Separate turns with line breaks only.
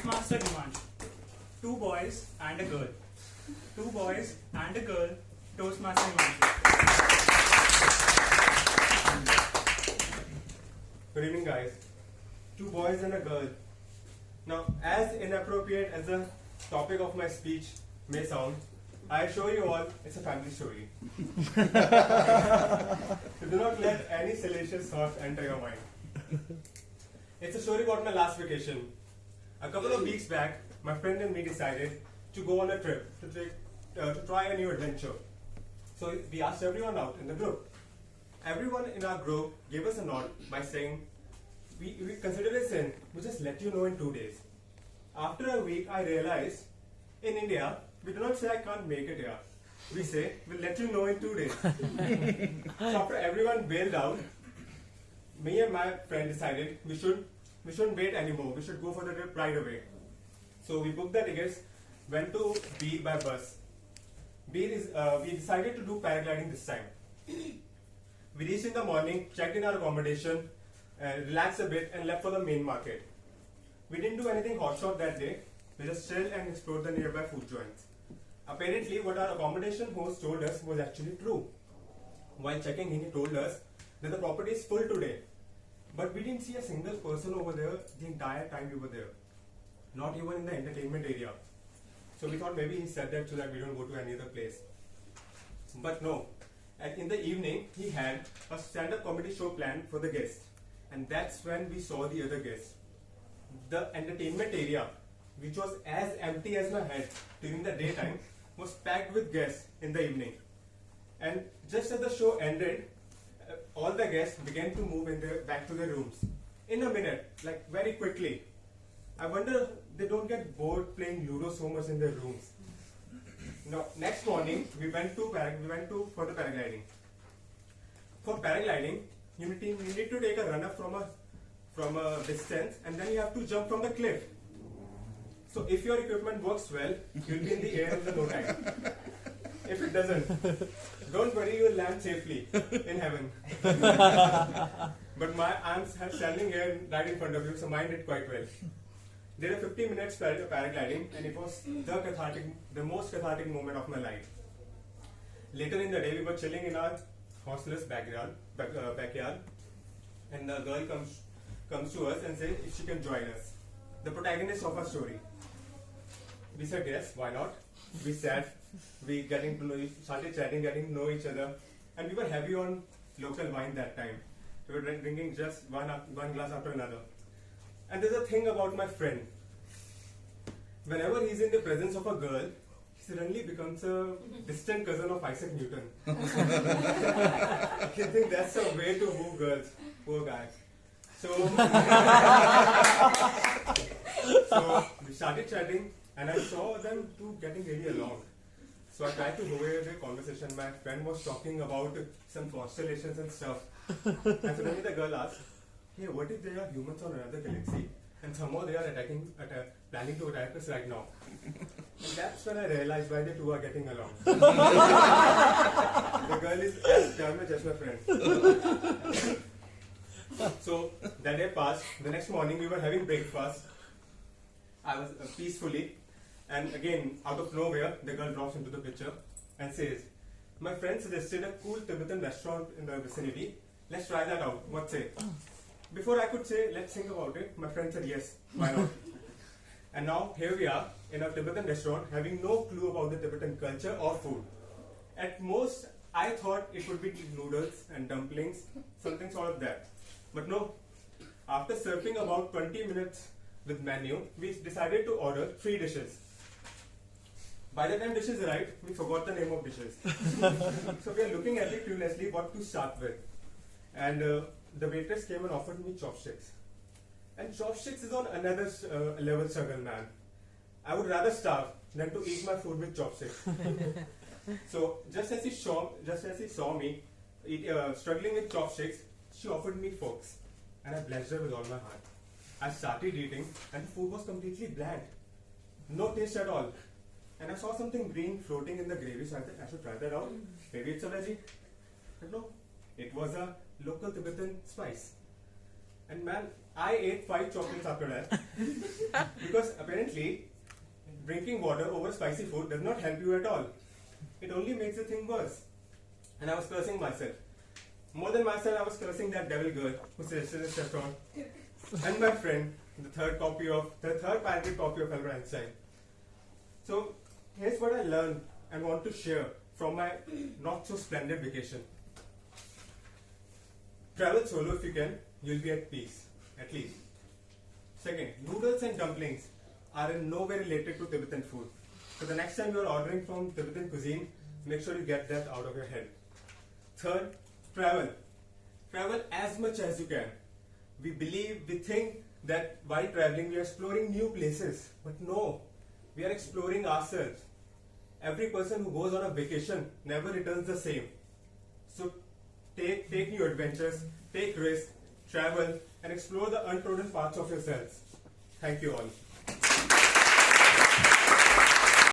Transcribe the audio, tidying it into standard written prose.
Toastmaster Himanshu. Two boys and a girl. Two boys and a girl. Toastmaster Himanshu.
Good evening, guys. Two boys and a girl. Now, as inappropriate as the topic of my speech may sound, I assure you all it's a family story. So do not let any salacious thoughts enter your mind. It's a story about my last vacation. A couple of weeks back, my friend and me decided to go on a trip to try a new adventure. So we asked everyone out in the group. Everyone in our group gave us a nod by saying, we consider it a sin, we just let you know in 2 days. After a week, I realized in India, we do not say I can't make it here. We say, we'll let you know in 2 days. So after everyone bailed out, me and my friend decided we shouldn't wait anymore. We should go for the trip right away. So we booked the tickets, went to Beer by bus. We decided to do paragliding this time. We reached in the morning, checked in our accommodation, relaxed a bit and left for the main market. We didn't do anything hotshot that day. We just chilled and explored the nearby food joints. Apparently, what our accommodation host told us was actually true. While checking in, he told us that the property is full today. But we didn't see a single person over there the entire time we were there. Not even in the entertainment area. So we thought maybe he said that so that we don't go to any other place. But no. And in the evening, he had a stand-up comedy show planned for the guests. And that's when we saw the other guests. The entertainment area, which was as empty as my head during the daytime, was packed with guests in the evening. And just as the show ended, all the guests began to move back to their rooms. In a minute, like very quickly. I wonder they don't get bored playing Ludo so much in their rooms. Now, next morning, we went for the paragliding. For paragliding, you need to take a run up from a distance, and then you have to jump from the cliff. So if your equipment works well, you'll be in the air in no time. If it doesn't, don't worry, you'll land safely in heaven. But I'm standing here right in front of you, so mine did quite well. Did a 50 minutes paragliding, and it was the most cathartic moment of my life. Later in the day, we were chilling in our hostel's backyard, and the girl comes to us and says if she can join us. The protagonist of our story. We said yes, why not? We sat, started chatting, getting to know each other, and we were heavy on local wine that time. We were drinking just one glass after another. And there's a thing about my friend. Whenever he's in the presence of a girl, he suddenly becomes a distant cousin of Isaac Newton. I think that's a way to woo girls. Poor guy. So we started chatting, and I saw them two getting really along. So I tried to overhear the conversation. My friend was talking about some constellations and stuff. And suddenly the girl asked, hey, what if there are humans on another galaxy? And somehow they are planning to attack us right now. And that's when I realized why the two are getting along. The girl is as damaged as my friend. So that day passed. The next morning we were having breakfast. I was peacefully. And again, out of nowhere, the girl drops into the picture and says, my friend suggested a cool Tibetan restaurant in the vicinity. Let's try that out. What say? Before I could say, let's think about it, my friend said yes, why not? And now, here we are in a Tibetan restaurant having no clue about the Tibetan culture or food. At most, I thought it would be noodles and dumplings, something sort of that. But no, after surfing about 20 minutes with menu, we decided to order 3 dishes. By the time dishes arrived, we forgot the name of dishes. So we are looking at it curiously what to start with. And the waitress came and offered me chopsticks. And chopsticks is on another level struggle, man. I would rather starve than to eat my food with chopsticks. So just as he saw me struggling with chopsticks, she offered me forks. And I blessed her with all my heart. I started eating and the food was completely bland. No taste at all. And I saw something green floating in the gravy, so I thought I should try that out. Maybe it's a veggie. But no, it was a local Tibetan spice. And man, I ate 5 chocolates after that because apparently drinking water over spicy food does not help you at all. It only makes the thing worse. And I was cursing myself. More than myself, I was cursing that devil girl who suggested this restaurant, and my friend, the third pirated copy of Albert Einstein. So here's what I learned and want to share from my not so splendid vacation. Travel solo if you can, you'll be at peace, at least. Second, noodles and dumplings are in no way related to Tibetan food. So the next time you're ordering from Tibetan cuisine, make sure you get that out of your head. Third, travel. Travel as much as you can. We think that while traveling we are exploring new places, but no, we are exploring ourselves. Every person who goes on a vacation never returns the same. So take new adventures, take risks, travel, and explore the untrodden parts of yourselves. Thank you all.